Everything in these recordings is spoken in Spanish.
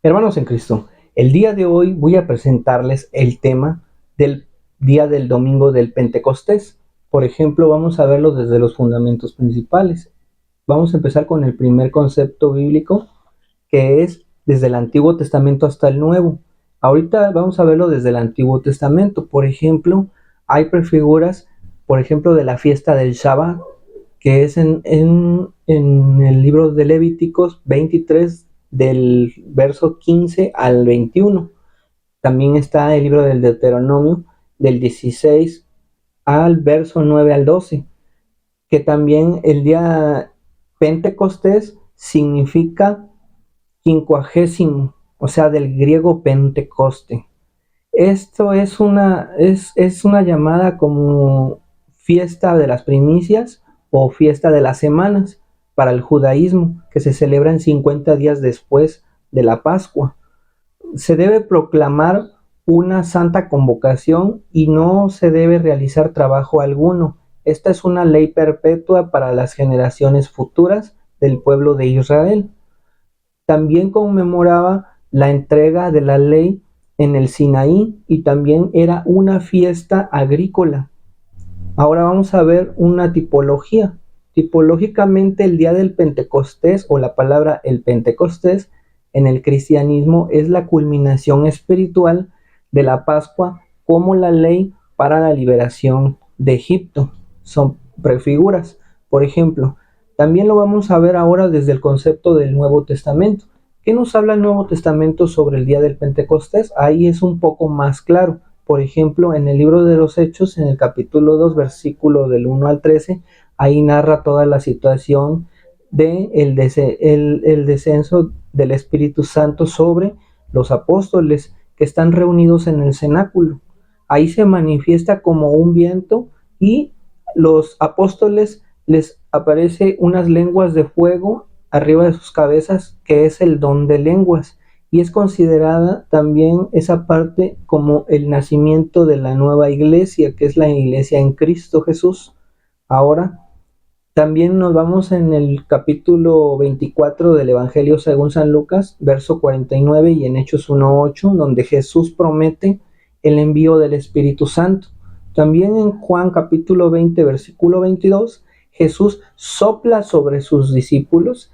Hermanos en Cristo, el día de hoy voy a presentarles el tema del día del domingo del Pentecostés. Por ejemplo, vamos a verlo desde los fundamentos principales. Vamos a empezar con el primer concepto bíblico, que es desde el Antiguo Testamento hasta el Nuevo. Ahorita vamos a verlo desde el Antiguo Testamento. Por ejemplo, hay prefiguras, por ejemplo, de la fiesta del Shabbat, que es en el libro de Levíticos 23, del verso 15 al 21. También está el libro del Deuteronomio, del 16 al verso 9 al 12, que también el día Pentecostés significa quincuagésimo, o sea, del griego Pentecoste. Esto es una llamada como fiesta de las primicias o fiesta de las semanas para el judaísmo, que se celebra en 50 días después de la Pascua. Se debe proclamar una santa convocación y no se debe realizar trabajo alguno. Esta es una ley perpetua para las generaciones futuras del pueblo de Israel. También conmemoraba la entrega de la ley en el Sinaí y también era una fiesta agrícola. Ahora vamos a ver una tipología. Tipológicamente el día del Pentecostés o la palabra el Pentecostés en el cristianismo es la culminación espiritual de la Pascua como la ley para la liberación de Egipto. Son prefiguras. Por ejemplo, también lo vamos a ver ahora desde el concepto del Nuevo Testamento. ¿Qué nos habla el Nuevo Testamento sobre el día del Pentecostés? Ahí es un poco más claro. Por ejemplo, en el libro de los Hechos, en el capítulo 2, versículo del 1 al 13, ahí narra toda la situación de el descenso del Espíritu Santo sobre los apóstoles que están reunidos en el cenáculo. Ahí se manifiesta como un viento y los apóstoles les aparece unas lenguas de fuego arriba de sus cabezas, que es el don de lenguas, y es considerada también esa parte como el nacimiento de la nueva iglesia, que es la iglesia en Cristo Jesús. Ahora, también nos vamos en el capítulo 24 del Evangelio según San Lucas, verso 49 y en Hechos 1:8, donde Jesús promete el envío del Espíritu Santo. También en Juan capítulo 20, versículo 22, Jesús sopla sobre sus discípulos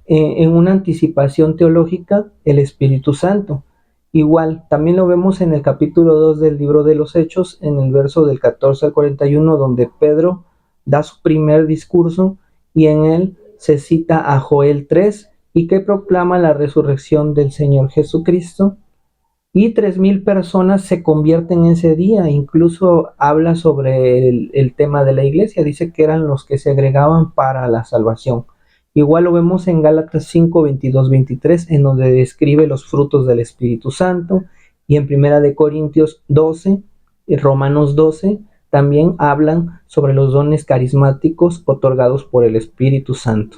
en una anticipación teológica el Espíritu Santo. Igual, también lo vemos en el capítulo 2 del libro de los Hechos, en el verso del 14 al 41, donde Pedro da su primer discurso y en él se cita a Joel 3 y que proclama la resurrección del Señor Jesucristo. Y 3,000 personas se convierten ese día. Incluso habla sobre el tema de la iglesia. Dice que eran los que se agregaban para la salvación. Igual lo vemos en Gálatas 5, 22, 23, en donde describe los frutos del Espíritu Santo. Y en Primera de Corintios 12 y Romanos 12 también hablan sobre los dones carismáticos otorgados por el Espíritu Santo.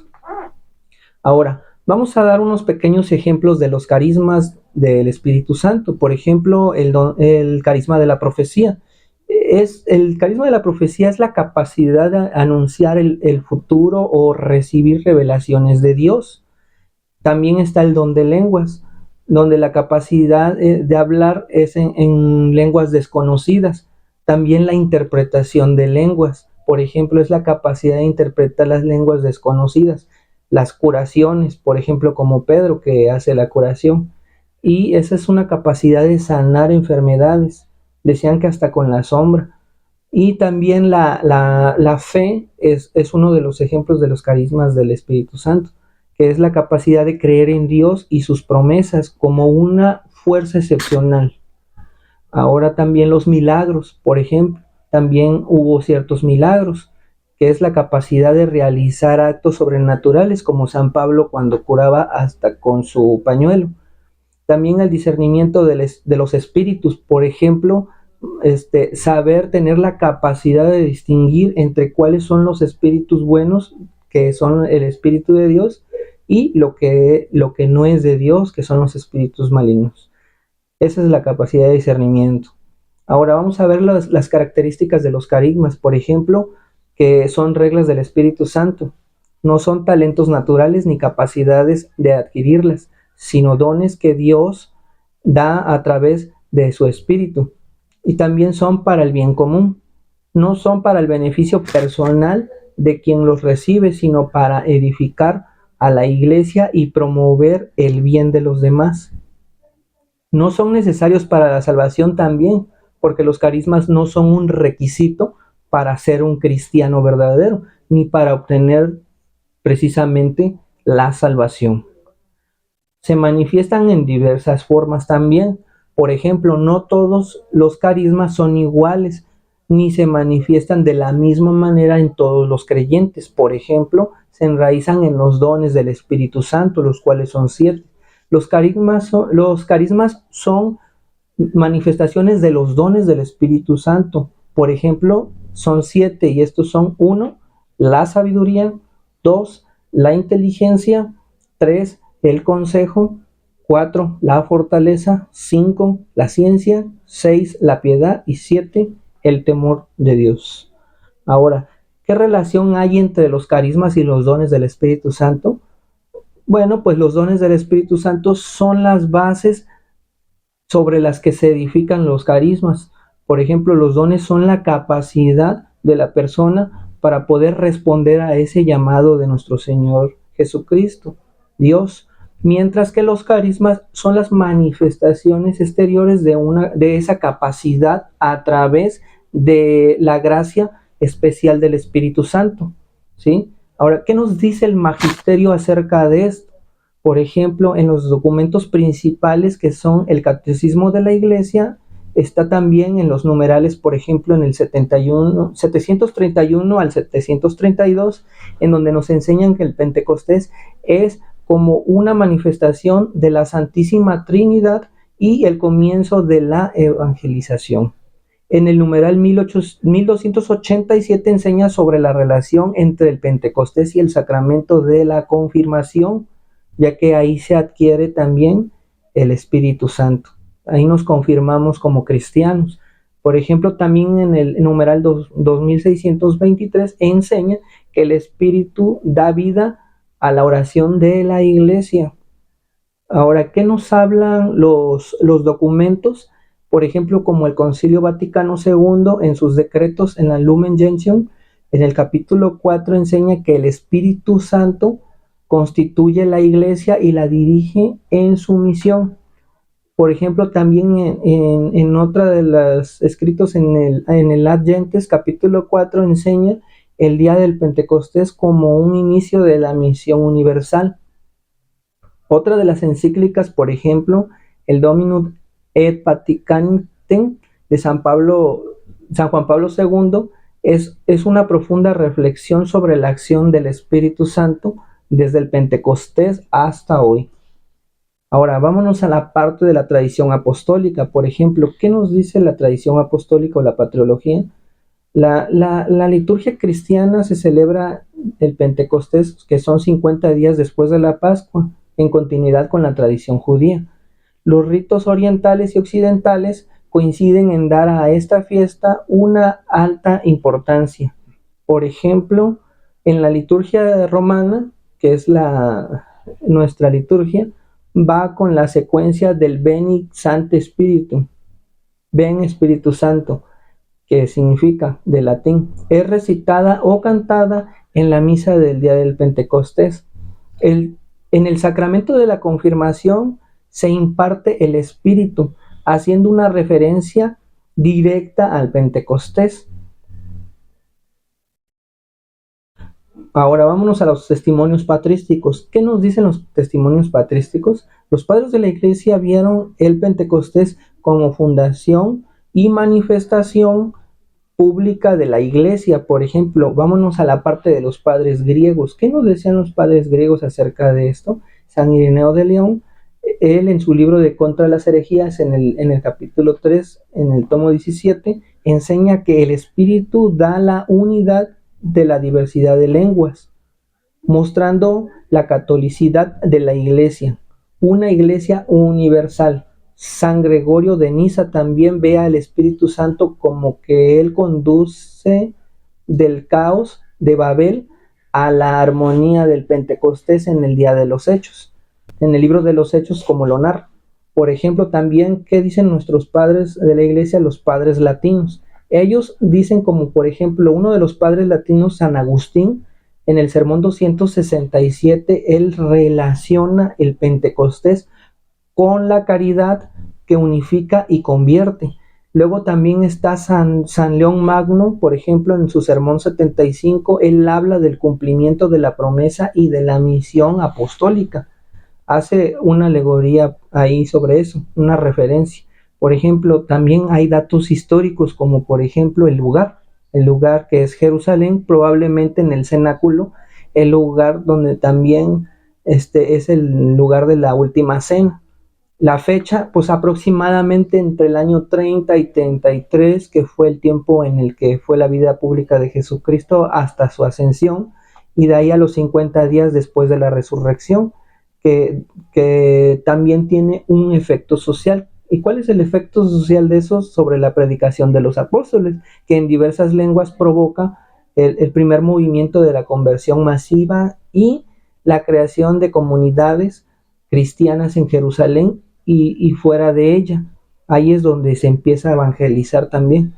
Ahora, vamos a dar unos pequeños ejemplos de los carismas del Espíritu Santo. Por ejemplo, el carisma de la profecía. El carisma de la profecía es la capacidad de anunciar el futuro o recibir revelaciones de Dios. También está el don de lenguas, donde la capacidad de hablar es en lenguas desconocidas. También la interpretación de lenguas, por ejemplo, es la capacidad de interpretar las lenguas desconocidas. Las curaciones, por ejemplo, como Pedro que hace la curación. Y esa es una capacidad de sanar enfermedades. Decían que hasta con la sombra. Y también la fe es uno de los ejemplos de los carismas del Espíritu Santo, que es la capacidad de creer en Dios y sus promesas como una fuerza excepcional. Ahora también los milagros, por ejemplo, también hubo ciertos milagros, que es la capacidad de realizar actos sobrenaturales, como San Pablo cuando curaba hasta con su pañuelo. También el discernimiento de los espíritus, por ejemplo, saber tener la capacidad de distinguir entre cuáles son los espíritus buenos, que son el espíritu de Dios, y lo que no es de Dios, que son los espíritus malignos. Esa es la capacidad de discernimiento. Ahora vamos a ver las características de los carismas, por ejemplo, que son reglas del Espíritu Santo. No son talentos naturales ni capacidades de adquirirlas, sino dones que Dios da a través de su Espíritu. Y también son para el bien común. No son para el beneficio personal de quien los recibe, sino para edificar a la iglesia y promover el bien de los demás. No son necesarios para la salvación también, porque los carismas no son un requisito para ser un cristiano verdadero, ni para obtener precisamente la salvación. Se manifiestan en diversas formas también. Por ejemplo, no todos los carismas son iguales, ni se manifiestan de la misma manera en todos los creyentes. Por ejemplo, se enraizan en los dones del Espíritu Santo, los cuales son 7. Los carismas son manifestaciones de los dones del Espíritu Santo. Por ejemplo, son 7 y estos son: 1, la sabiduría; 2, la inteligencia; 3, el consejo; 4, la fortaleza; 5, la ciencia; 6, la piedad; y 7, el temor de Dios. Ahora, ¿qué relación hay entre los carismas y los dones del Espíritu Santo? Bueno, pues los dones del Espíritu Santo son las bases sobre las que se edifican los carismas. Por ejemplo, los dones son la capacidad de la persona para poder responder a ese llamado de nuestro Señor Jesucristo, Dios, mientras que los carismas son las manifestaciones exteriores de esa capacidad a través de la gracia especial del Espíritu Santo, ¿sí? Ahora, ¿qué nos dice el magisterio acerca de esto? Por ejemplo, en los documentos principales que son el Catecismo de la Iglesia, está también en los numerales, por ejemplo, en el 731 al 732, en donde nos enseñan que el Pentecostés es como una manifestación de la Santísima Trinidad y el comienzo de la evangelización. En el numeral 1287 enseña sobre la relación entre el Pentecostés y el sacramento de la confirmación, ya que ahí se adquiere también el Espíritu Santo. Ahí nos confirmamos como cristianos. Por ejemplo, también en el numeral 2623 enseña que el Espíritu da vida a la oración de la Iglesia. Ahora, ¿qué nos hablan los documentos? Por ejemplo, como el Concilio Vaticano II en sus decretos en la Lumen Gentium, en el capítulo 4 enseña que el Espíritu Santo constituye la Iglesia y la dirige en su misión. Por ejemplo, también en otra de los escritos en el Ad Gentes, capítulo 4, enseña el día del Pentecostés como un inicio de la misión universal. Otra de las encíclicas, por ejemplo, el Dominum et Vaticantem de San Juan Pablo II, es una profunda reflexión sobre la acción del Espíritu Santo desde el Pentecostés hasta hoy. Ahora, vámonos a la parte de la tradición apostólica. Por ejemplo, ¿qué nos dice la tradición apostólica o la patriología? La liturgia cristiana se celebra el Pentecostés, que son 50 días después de la Pascua, en continuidad con la tradición judía. Los ritos orientales y occidentales coinciden en dar a esta fiesta una alta importancia. Por ejemplo, en la liturgia romana, que es nuestra liturgia, va con la secuencia del Veni Sancte Spiritu, Ven Espíritu Santo, que significa de latín, es recitada o cantada en la misa del día del Pentecostés. En el sacramento de la confirmación se imparte el Espíritu, haciendo una referencia directa al Pentecostés. Ahora vámonos a los testimonios patrísticos. ¿Qué nos dicen los testimonios patrísticos? Los padres de la Iglesia vieron el Pentecostés como fundación y manifestación pública de la Iglesia. Por ejemplo, vámonos a la parte de los padres griegos. ¿Qué nos decían los padres griegos acerca de esto? San Ireneo de León, él en su libro de Contra las Herejías, en el capítulo 3, en el tomo 17, enseña que el Espíritu da la unidad de la diversidad de lenguas, mostrando la catolicidad de la Iglesia, una Iglesia universal. San Gregorio de Niza también ve al Espíritu Santo como que él conduce del caos de Babel a la armonía del Pentecostés en el día de los Hechos. en el libro de los Hechos como lo narra. Por ejemplo, también, ¿qué dicen nuestros padres de la iglesia, los padres latinos? Ellos dicen como, por ejemplo, uno de los padres latinos, San Agustín, en el sermón 267, él relaciona el Pentecostés con la caridad que unifica y convierte. Luego también está San León Magno, por ejemplo, en su sermón 75, él habla del cumplimiento de la promesa y de la misión apostólica. Hace una alegoría ahí sobre eso, una referencia. Por ejemplo, también hay datos históricos como por ejemplo el lugar que es Jerusalén, probablemente en el cenáculo, el lugar donde también es el lugar de la última cena. La fecha, pues aproximadamente entre el año 30 y 33, que fue el tiempo en el que fue la vida pública de Jesucristo hasta su ascensión, y de ahí a los 50 días después de la resurrección, que también tiene un efecto social. ¿Y cuál es el efecto social de eso? Sobre la predicación de los apóstoles, que en diversas lenguas provoca el primer movimiento de la conversión masiva y la creación de comunidades cristianas en Jerusalén y fuera de ella. Ahí es donde se empieza a evangelizar también.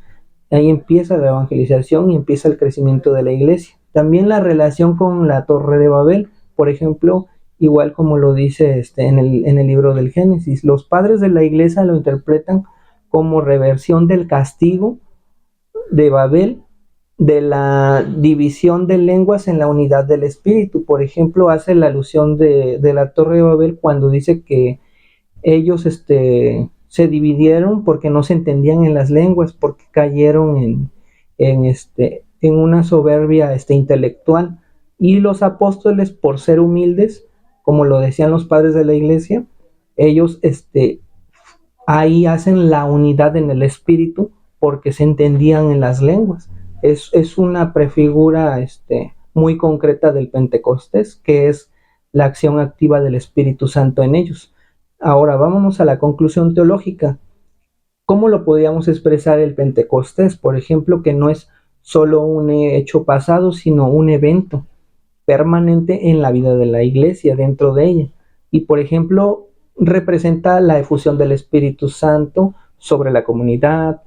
Ahí empieza la evangelización y empieza el crecimiento de la iglesia. También la relación con la Torre de Babel, por ejemplo, igual como lo dice en el libro del Génesis, los padres de la iglesia lo interpretan como reversión del castigo de Babel, de la división de lenguas en la unidad del espíritu. Por ejemplo, hace la alusión de la Torre de Babel cuando dice que ellos se dividieron porque no se entendían en las lenguas, porque cayeron en una soberbia intelectual. Y los apóstoles, por ser humildes, como lo decían los padres de la iglesia, ellos ahí hacen la unidad en el espíritu porque se entendían en las lenguas. Es una prefigura muy concreta del Pentecostés, que es la acción activa del Espíritu Santo en ellos. Ahora vámonos a la conclusión teológica. ¿Cómo lo podríamos expresar el Pentecostés? Por ejemplo, que no es solo un hecho pasado, sino un evento permanente en la vida de la iglesia, dentro de ella. Y por ejemplo, representa la efusión del Espíritu Santo sobre la comunidad,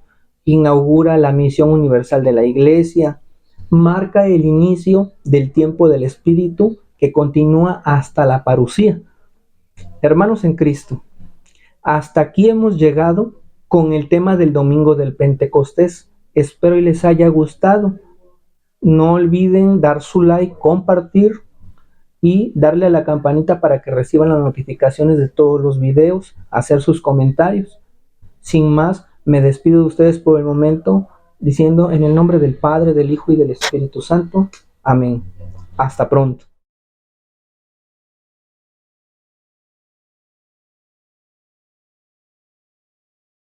inaugura la misión universal de la iglesia, marca el inicio del tiempo del Espíritu que continúa hasta la parucía. Hermanos en Cristo, hasta aquí hemos llegado con el tema del domingo del Pentecostés. Espero y les haya gustado. No olviden dar su like, compartir y darle a la campanita para que reciban las notificaciones de todos los videos, hacer sus comentarios. Sin más, me despido de ustedes por el momento, diciendo en el nombre del Padre, del Hijo y del Espíritu Santo. Amén. Hasta pronto.